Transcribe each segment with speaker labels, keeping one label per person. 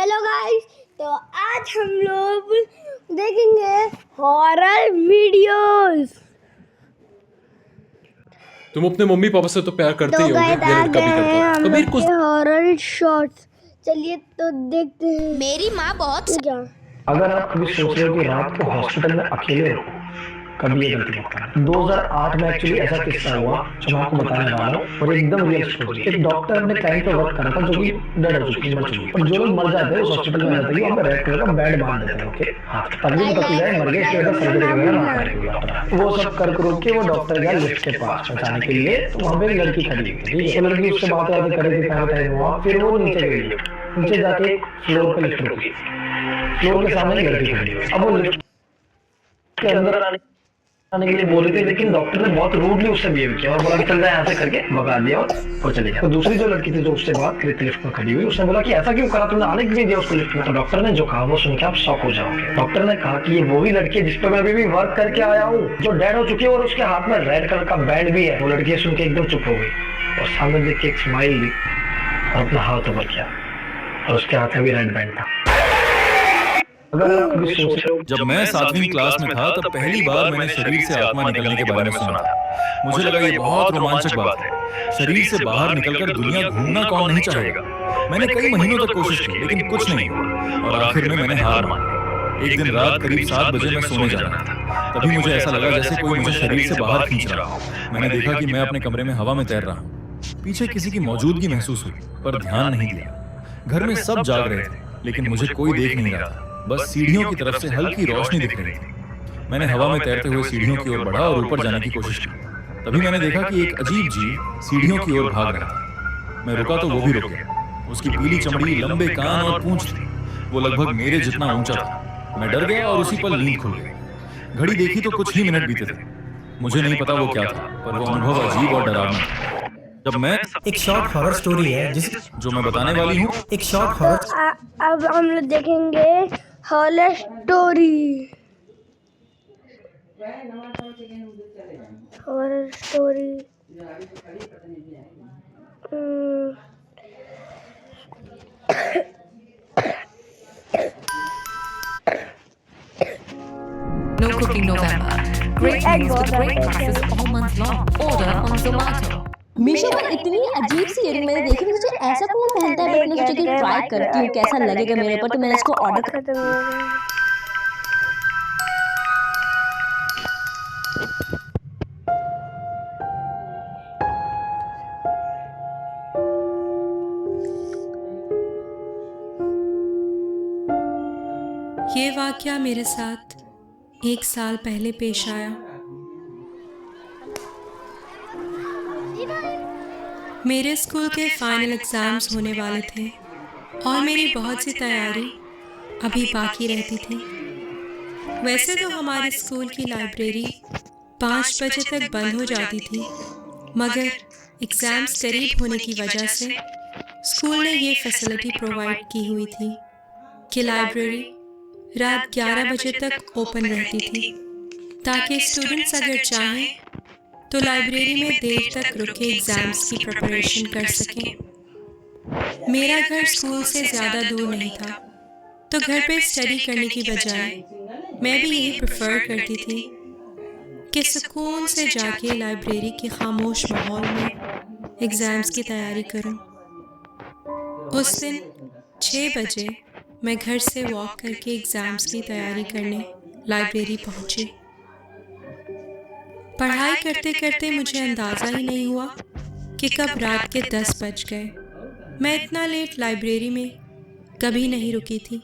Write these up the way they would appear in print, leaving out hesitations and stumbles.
Speaker 1: Hello guys, तो आज हम लोग देखेंगे हॉरर वीडियोस।
Speaker 2: तुम अपने मम्मी पापा से तो प्यार करते
Speaker 1: तो
Speaker 2: ही होगे, ये लड़का भी करता है।
Speaker 1: हम
Speaker 2: कबीर
Speaker 1: लोग
Speaker 2: कुछ
Speaker 1: के हॉरर शॉर्ट्स। चलिए तो देखते हैं।
Speaker 3: मेरी माँ बहुत
Speaker 1: क्या
Speaker 4: अगर आप कभी सोच रहे हो कि रात को हॉस्पिटल में अकेले हो, कभी ये गलती मत करना। 2008 में एक्चुअली ऐसा किस्सा हुआ जो मैं आपको बताने वाला हूँ और एकदम रियल स्टोरी। एक डॉक्टर अपने क्लाइंट पे वर्क कर रहा था जो कि डेड हो चुकी, मर चुकी। और जो लोग मर जाते हैं उस हॉस्पिटल में रहते हैं, वहाँ पे रेड कलर का बैंड बांध देते हैं। ओके, हाँ, ताकि पता चल जाए मर गए, इसके वजह सर्जरी वगैरह ना करें। वो सब कर के वो डॉक्टर गया लिफ्ट के पास पहुंचाने के लिए, तो वहाँ पे एक लड़की खड़ी हुई थी। ठीक है, लड़की उससे बातें कर रही थी, काफी टाइम हुआ। फिर वो नीचे गई, नीचे जाके फ्लोर पे लिफ्ट रुकी। फ्लोर के सामने एक लड़की खड़ी हुई। अब वो लिफ्ट के अंदर आने के लिए बोले थे, लेकिन डॉक्टर ने बहुत रूडली उससे बिहेव किया और बोला कि चल जाए यहाँ से करके भगा दिया और चले गया। तो दूसरी जो लड़की थी जो उससे बात करी थी लिफ्ट में खड़ी हुई, उसने बोला कि ऐसा क्यों करा, तुमने आने क्यों दिया उसको लिफ्ट में। तो डॉक्टर ने जो कहा वो सुन के आप शॉक हो जाओगे। डॉक्टर ने कहा कि ये वो ही लड़की है जिस पर मैं अभी भी वर्क करके आया हूँ, जो डेड हो चुकी है और उसके हाथ में रेड कलर का बैंड भी है। वो लड़की सुन के एकदम चुप हो गई और सामने देख के एक स्माइल दी और अपना हाथ ऊपर किया और उसके हाथ में भी रेड बैंड था।
Speaker 5: जब मैं 7वीं क्लास में था तब पहली बार मैंने शरीर से आत्मा निकलने के बारे में सुना था। मुझे लगा ये बहुत रोमांचक बात है। शरीर से बाहर निकलकर दुनिया घूमना कौन नहीं चाहेगा। मैंने कई महीनों तक कोशिश की लेकिन कुछ नहीं हुआ और आखिर में मैंने हार मानी। एक दिन रात करीब 7 बजे मैं सोने जा रहा था। तभी मुझे ऐसा लगा जैसे कोई मुझे शरीर से बाहर खींच रहा हो। मैंने देखा कि मैं अपने कमरे में हवा में तैर रहा हूँ। पीछे किसी की मौजूदगी महसूस हुई पर ध्यान नहीं दिया। घर में सब जाग रहे थे लेकिन मुझे कोई देख नहीं रहा था। बस सीढ़ियों की तरफ से हल्की रोशनी दिख रही थी। मैंने हवा में तैरते हुए सीढ़ियों की ओर बढ़ा और ऊपर जाने की कोशिश की। तभी मैंने देखा कि एक अजीब जीव सीढ़ियों की ओर भाग रहा था। मैं रुका तो वो भी रुक गया। उसकी पीली चमड़ी, लंबे कान और पूंछ थी। वो लगभग मेरे जितना ऊंचा था। मैं डर गया और उसी पर नींद खुल गई। घड़ी देखी तो कुछ ही मिनट बीते थे। मुझे नहीं पता वो क्या था पर वो अनुभव अजीब और डरावना था। जब मैं
Speaker 6: एक शॉर्ट हॉरर स्टोरी है
Speaker 5: जो मैं बताने वाली हूँ,
Speaker 6: एक शॉर्ट हॉरर।
Speaker 1: अब हम लोग देखेंगे horror story. Horror story
Speaker 7: No cooking November. Great meals with great prices all month long. Order on Zomato.
Speaker 3: Meesho पर इतनी अजीब सी इयरिंग मैंने देखी। मुझे ऐसा कौन पहनता है, मैंने सोचा कि ट्राई करती हूँ कैसा लगेगा मेरे ऊपर। तो मैंने इसको ऑर्डर कर
Speaker 1: खत्म हो गया।
Speaker 8: ये वाकया मेरे साथ 1 साल पहले पेश आया। मेरे स्कूल के फाइनल एग्ज़ाम्स होने वाले थे और मेरी बहुत सी तैयारी अभी बाकी रहती थी। वैसे तो हमारे स्कूल की लाइब्रेरी 5 बजे तक बंद हो जाती थी, मगर एग्ज़ाम्स करीब होने की वजह से स्कूल ने ये फैसिलिटी प्रोवाइड की हुई थी कि लाइब्रेरी रात 11 बजे तक ओपन रहती थी, ताकि स्टूडेंट्स अगर चाहें तो लाइब्रेरी में देर तक रुक के एग्ज़ाम्स की प्रिपरेशन कर सकें। मेरा घर स्कूल से ज़्यादा दूर नहीं था, तो घर पे स्टडी करने की बजाय मैं भी यही प्रेफर करती थी कि सुकून से जाके लाइब्रेरी के खामोश माहौल में एग्ज़ाम्स की तैयारी करूं। उस दिन 6 बजे मैं घर से वॉक करके एग्ज़ाम्स की तैयारी करने लाइब्रेरी पहुंची। पढ़ाई करते करते मुझे अंदाज़ा ही नहीं हुआ कि कब रात के 10 बज गए। मैं इतना लेट लाइब्रेरी में कभी नहीं रुकी थी।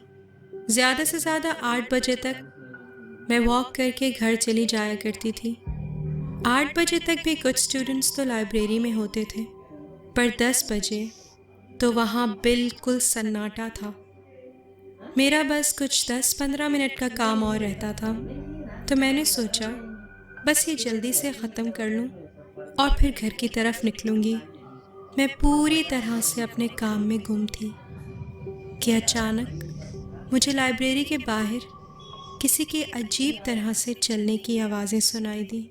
Speaker 8: ज़्यादा से ज़्यादा 8 बजे तक मैं वॉक करके घर चली जाया करती थी। 8 बजे तक भी कुछ स्टूडेंट्स तो लाइब्रेरी में होते थे, पर 10 बजे तो वहाँ बिल्कुल सन्नाटा था। मेरा बस कुछ 10-15 मिनट का काम और रहता था, तो मैंने सोचा बस ये जल्दी से ख़त्म कर लूँ और फिर घर की तरफ निकलूँगी। मैं पूरी तरह से अपने काम में गुम थी कि अचानक मुझे लाइब्रेरी के बाहर किसी की अजीब तरह से चलने की आवाज़ें सुनाई दी।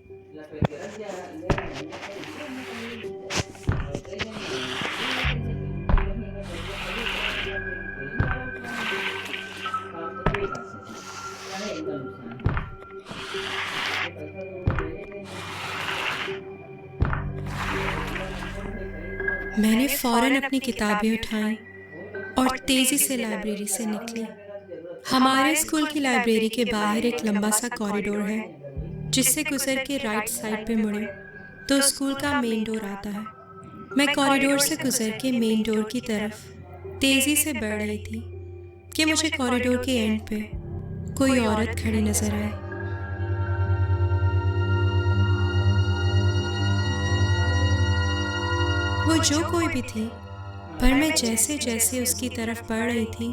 Speaker 8: मैंने फौरन अपनी किताबें उठाई और तेजी से लाइब्रेरी से निकली। हमारे स्कूल की लाइब्रेरी के बाहर एक लंबा सा कॉरिडोर है, जिससे गुजर के राइट साइड पे मुड़े तो स्कूल का मेन डोर आता है। मैं कॉरिडोर से गुजर के मेन डोर की तरफ तेजी से बढ़ रही थी कि मुझे कॉरिडोर के एंड पे कोई औरत खड़ी नजर आई। वो जो कोई भी थी, पर मैं जैसे जैसे उसकी तरफ बढ़ रही थी,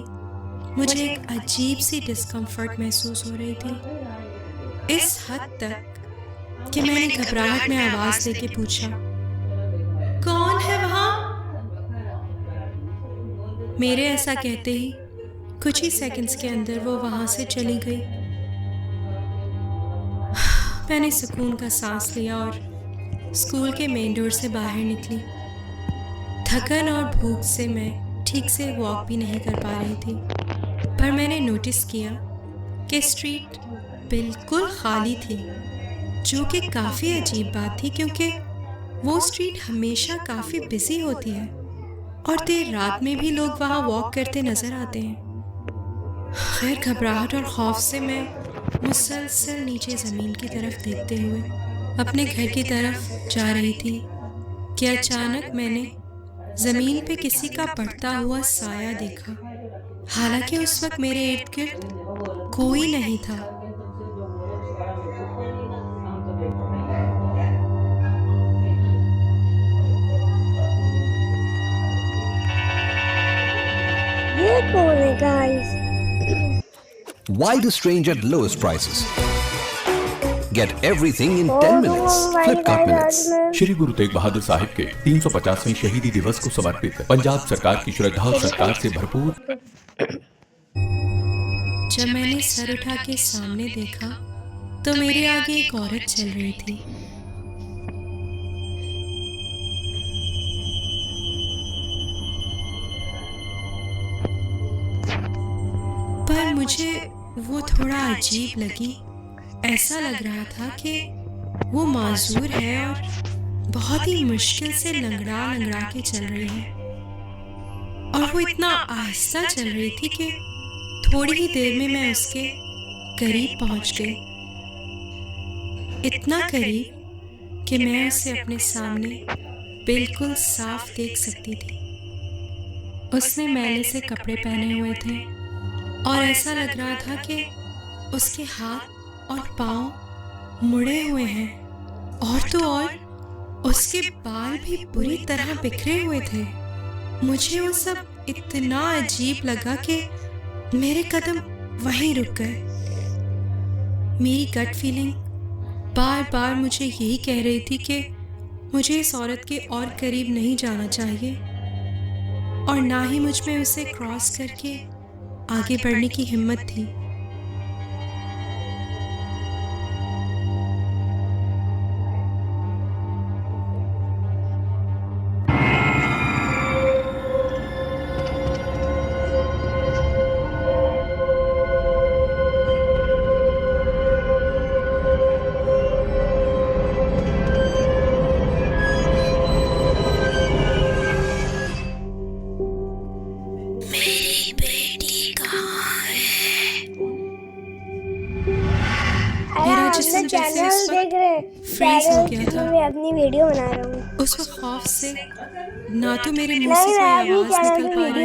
Speaker 8: मुझे एक अजीब सी डिस्कम्फर्ट महसूस हो रही थी। इस हद तक कि मैंने घबराहट में आवाज देके पूछा, कौन है वहां? मेरे ऐसा कहते ही कुछ ही सेकंड्स के अंदर वो वहां से चली गई। मैंने सुकून का सांस लिया और स्कूल के मेन डोर से बाहर निकली। थकन और भूख से मैं ठीक से वॉक भी नहीं कर पा रही थी, पर मैंने नोटिस किया कि स्ट्रीट बिल्कुल खाली थी, जो कि काफ़ी अजीब बात थी क्योंकि वो स्ट्रीट हमेशा काफ़ी बिजी होती है और देर रात में भी लोग वहाँ वॉक करते नज़र आते हैं। खैर, घबराहट और खौफ से मैं मुसलसल नीचे ज़मीन की तरफ देखते हुए अपने घर की तरफ जा रही थी कि अचानक मैंने ज़मीन पे किसी का बढ़ता हुआ साया देखा। हालांकि उस वक्त मेरे इर्द गिर्द कोई नहीं था।
Speaker 1: ये कौन है guys?
Speaker 9: Wide range at lowest prices. Get everything in 10 minutes. Flipkart Minutes.
Speaker 2: Shri Guru Tegh Bahadur Sahib के 350वें शहीदी दिवस को समर्पित पंजाब सरकार की श्रद्धा और सत्कार से भरपूर।
Speaker 8: जब मैंने सर उठा के सामने देखा तो मेरे आगे एक औरत चल रही थी। पर मुझे वो थोड़ा अजीब लगी। ऐसा लग रहा था कि वो माजूर है और बहुत ही मुश्किल से लंगड़ा लंगड़ा के चल रही है, और वो इतना आहिस्ता चल रही थी कि थोड़ी ही देर में मैं उसके करीब पहुंच गई। इतना करीब कि मैं उसे अपने सामने बिल्कुल साफ देख सकती थी। उसने मैले से कपड़े पहने हुए थे और ऐसा लग रहा था कि उसके हाथ और पाँव मुड़े हुए हैं, और तो और उसके बाल भी बुरी तरह बिखरे हुए थे। मुझे वो सब इतना अजीब लगा कि मेरे कदम वहीं रुक गए। मेरी गट फीलिंग बार बार मुझे यही कह रही थी कि मुझे इस औरत के और करीब नहीं जाना चाहिए, और ना ही मुझ में उसे क्रॉस करके आगे बढ़ने की हिम्मत थी। चैनल देख रहे हैं, मैं अपनी वीडियो बना रहा हूँ। उस खौफ से ना तो मेरे मुंह से आवाज निकल पा रही थी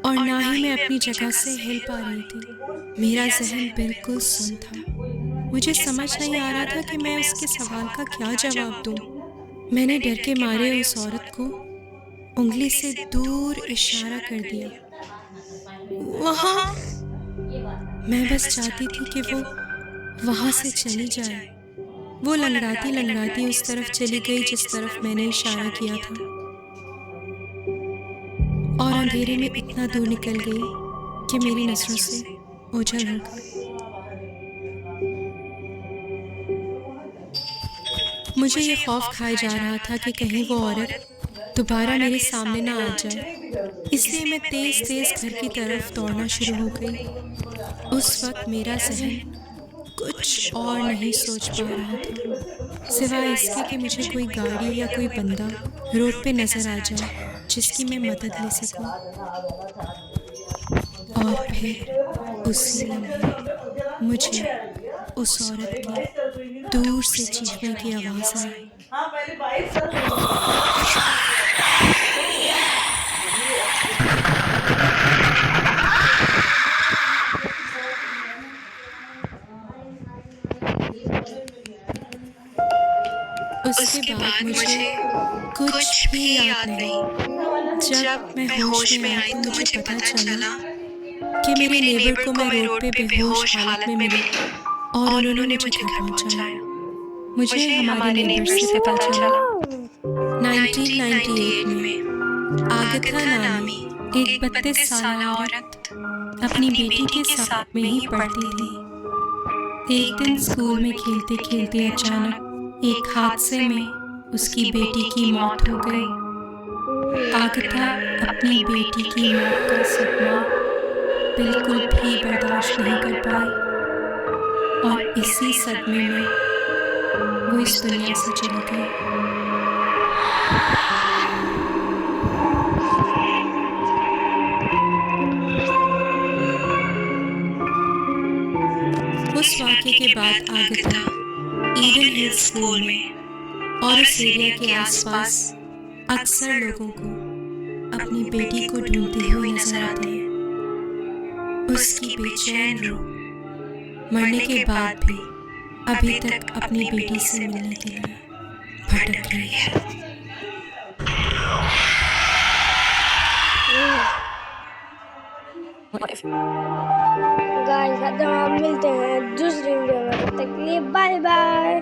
Speaker 8: और ना ही मैं अपनी जगह से हिल पा रही थी। मेरा जहन बिल्कुल सुन था। मुझे समझ नहीं आ रहा था कि मैं उसके सवाल का क्या जवाब दूं। मैंने डर के मारे उस औरत को उंगली से दूर इशारा कर दिया, वहाँ। मैं बस चाहती थी कि वो वहाँ से चली जाए। वो लंगड़ाती लंगड़ाती उस तरफ चली गई जिस तरफ मैंने इशारा किया था, और अंधेरे में इतना दूर निकल गई कि मेरी नजरों से ओझल हो गई। मुझे ये खौफ खाए जा रहा था कि कहीं वो औरत दोबारा मेरे सामने ना आ जाए, इसलिए मैं तेज तेज घर की तरफ दौड़ना शुरू हो गई। उस वक्त मेरा जहन कुछ और नहीं सोच पा रहा था सिवाय इसके कि मुझे कोई गाड़ी या कोई बंदा रोड पे नजर आ जाए जिसकी मैं मदद ले सकूं। और फिर उसी लम्हे मुझे उस औरत की दूर से चीखने की आवाज आई। उसके बाद मुझे कुछ भी याद नहीं। जब मैं होश में आई तो मुझे पता चला कि मेरे नेबर को मैं रोड पे बेहोश हालत में मिली और उन्होंने मुझे घर पहुंचाया। मुझे हमारे नेबर से पता चला 1998 में आगथा नामी एक 32 साल औरत अपनी बेटी के साथ में ही पढ़ती थी। एक दिन स्कूल में खेलते खेलते अचानक एक हादसे में उसकी बेटी की मौत हो गई। आगथा अपनी बेटी की मौत का सदमा बिल्कुल भी बर्दाश्त नहीं कर पाई और इसी सदमे में वो इस दुनिया से चली गई। उस वाक़े के बाद आगथा ईडन हिल स्कूल में और उस एरिया के आसपास अक्सर लोगों को अपनी बेटी को ढूंढती हुई नजर आती है। उसकी बेचैन रूह मरने के बाद भी अभी तक अपनी बेटी से मिलने के लिए भटक रही है।
Speaker 1: गाइस, हम मिलते हैं दूसरी वीडियो में, तब तक के लिए बाय बाय।